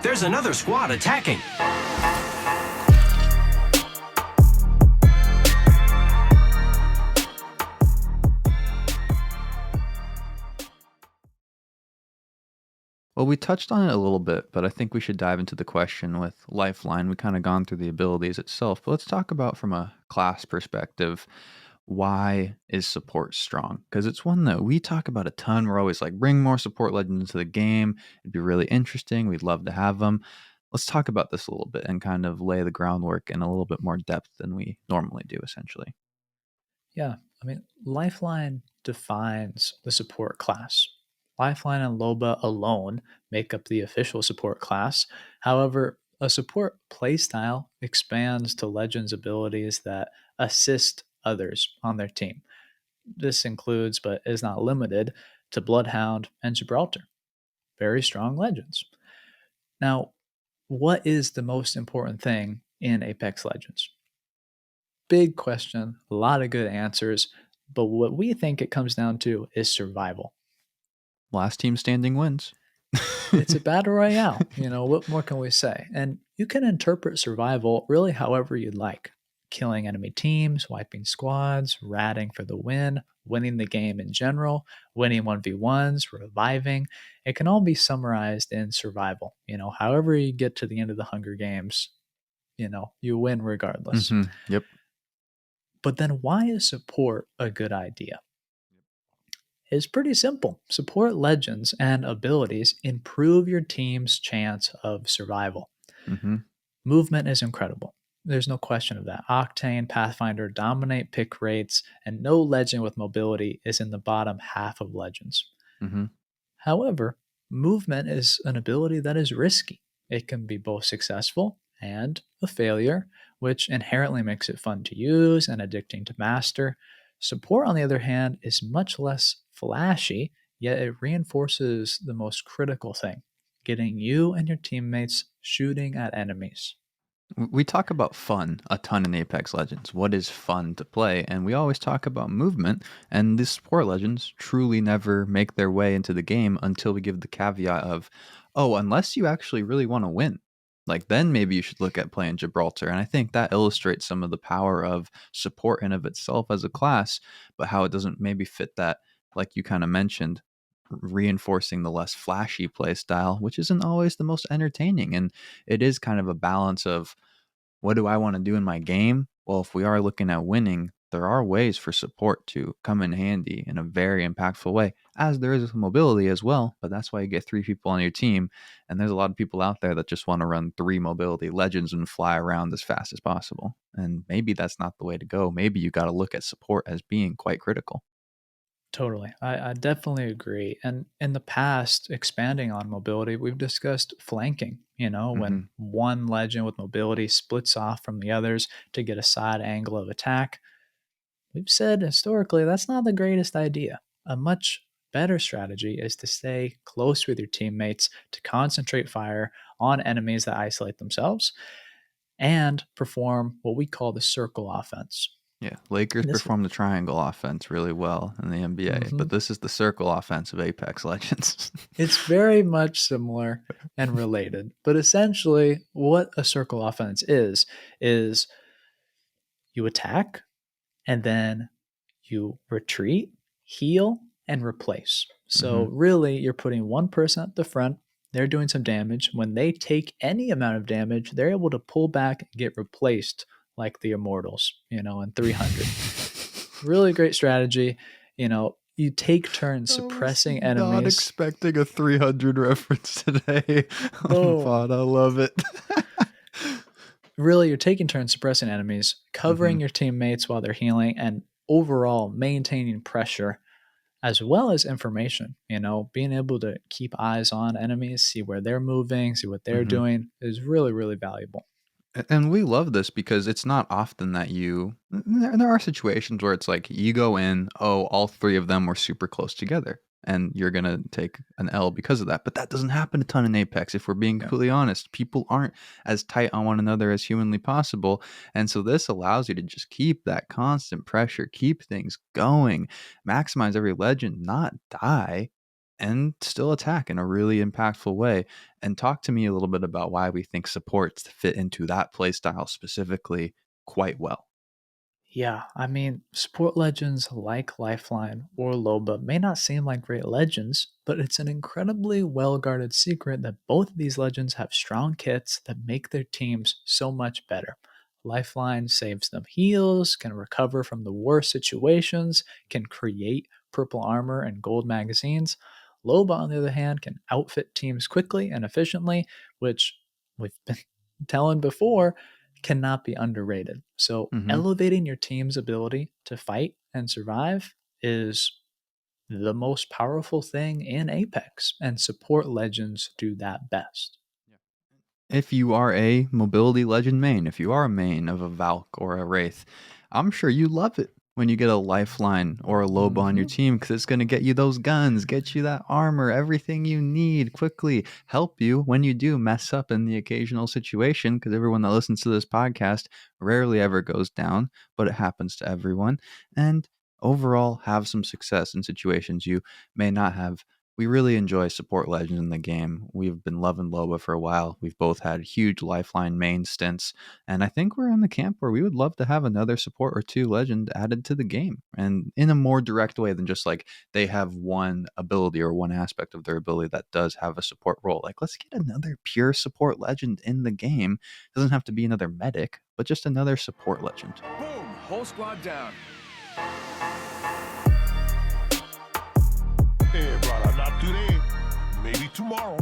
There's another squad attacking. Well, we touched on it a little bit, but I think we should dive into the question with Lifeline. We kind of gone through the abilities itself, but let's talk about from a class perspective. Why is support strong? Because it's one that we talk about a ton. We're always like, bring more support legends into the game. It'd be really interesting. We'd love to have them. Let's talk about this a little bit and kind of lay the groundwork in a little bit more depth than we normally do, essentially. Yeah, I mean, Lifeline defines the support class. Lifeline and Loba alone make up the official support class. However, a support playstyle expands to Legends abilities that assist others on their team. This includes, but is not limited to, Bloodhound and Gibraltar. Very strong Legends. Now, what is the most important thing in Apex Legends? Big question, a lot of good answers, but what we think it comes down to is survival. Last team standing wins. It's a battle royale. What more can we say? And you can interpret survival really however you'd like. Killing enemy teams, wiping squads, ratting for the win, winning the game in general, winning 1v1s, reviving. It can all be summarized in survival. However you get to the end of the Hunger Games, you win regardless. Yep. But then why is support a good idea? It's pretty simple. Support legends and abilities improve your team's chance of survival. hmm Movement is incredible. There's no question of that. Octane, Pathfinder dominate pick rates, and no legend with mobility is in the bottom half of legends. hmm However, movement is an ability that is risky. It can be both successful and a failure, which inherently makes it fun to use and addicting to master. Support, on the other hand, is much less flashy, yet it reinforces the most critical thing: getting you and your teammates shooting at enemies. We talk about fun a ton in Apex Legends. What is fun to play? And we always talk about movement, and these support legends truly never make their way into the game until we give the caveat of, oh, unless you actually really want to win. Like, then maybe you should look at playing Gibraltar. And I think that illustrates some of the power of support in of itself as a class, but how it doesn't maybe fit that, like you kind of mentioned, reinforcing the less flashy play style, which isn't always the most entertaining. And it is kind of a balance of, what do I want to do in my game? Well, if we are looking at winning, there are ways for support to come in handy in a very impactful way, as there is mobility as well. But that's why you get three people on your team. And there's a lot of people out there that just want to run three mobility legends and fly around as fast as possible. And maybe that's not the way to go. Maybe you got to look at support as being quite critical. Totally. I definitely agree. And in the past, expanding on mobility, we've discussed flanking, when hmm one legend with mobility splits off from the others to get a side angle of attack. We've said historically that's not the greatest idea. A much better strategy is to stay close with your teammates, to concentrate fire on enemies that isolate themselves, and perform what we call the circle offense. Yeah, Lakers This perform the triangle offense really well in the NBA, but Mhm. this is the circle offense of Apex Legends. It's very much similar and related, but essentially, what a circle offense is you attack and then you retreat, heal, and replace. So, hmm really, you're putting one person at the front. They're doing some damage. When they take any amount of damage, they're able to pull back and get replaced like the Immortals, in 300. Really great strategy. You take turns I was suppressing not enemies. expecting a 300 reference today on the Boom. pod. I love it. Really, you're taking turns suppressing enemies, hmm covering your teammates while they're healing, and overall maintaining pressure as well as information. Being able to keep eyes on enemies, see where they're moving, see what they're hmm doing is really, really valuable. And we love this because it's not often that there are situations where it's like you go in, oh, all three of them were super close together, and you're going to take an L because of that. But that doesn't happen a ton in Apex. If we're being Yeah, completely honest, people aren't as tight on one another as humanly possible. And so this allows you to just keep that constant pressure, keep things going, maximize every legend, not die. and still attack in a really impactful way. And talk to me a little bit about why we think supports fit into that playstyle specifically quite well. Yeah, I mean, support legends like Lifeline or Loba may not seem like great legends, but it's an incredibly well guarded secret that both of these legends have strong kits that make their teams so much better. Lifeline saves them heals, can recover from the worst situations, can create purple armor and gold magazines. Loba, on the other hand, can outfit teams quickly and efficiently, which we've been telling before cannot be underrated. So, Hmm. elevating your team's ability to fight and survive is the most powerful thing in Apex, and support legends do that best. If you are a mobility legend main, if you are a main of a Valk or a Wraith, I'm sure you love it when you get a Lifeline or a Loba on your Mhm. team because it's going to get you those guns, get you that armor, everything you need quickly, help you when you do mess up in the occasional situation. Because everyone that listens to this podcast rarely ever goes down, but it happens to everyone. And overall, have some success in situations you may not have. We really enjoy support legends in the game. We've been loving Loba for a while. We've both had huge Lifeline main stints, and I think we're in the camp where we would love to have another support or two legend added to the game, and in a more direct way than just like they have one ability or one aspect of their ability that does have a support role. Like, let's get another pure support legend in the game. It doesn't have to be another medic, but just another support legend. Boom! Whole squad down. Hey, brother, not today. Maybe tomorrow.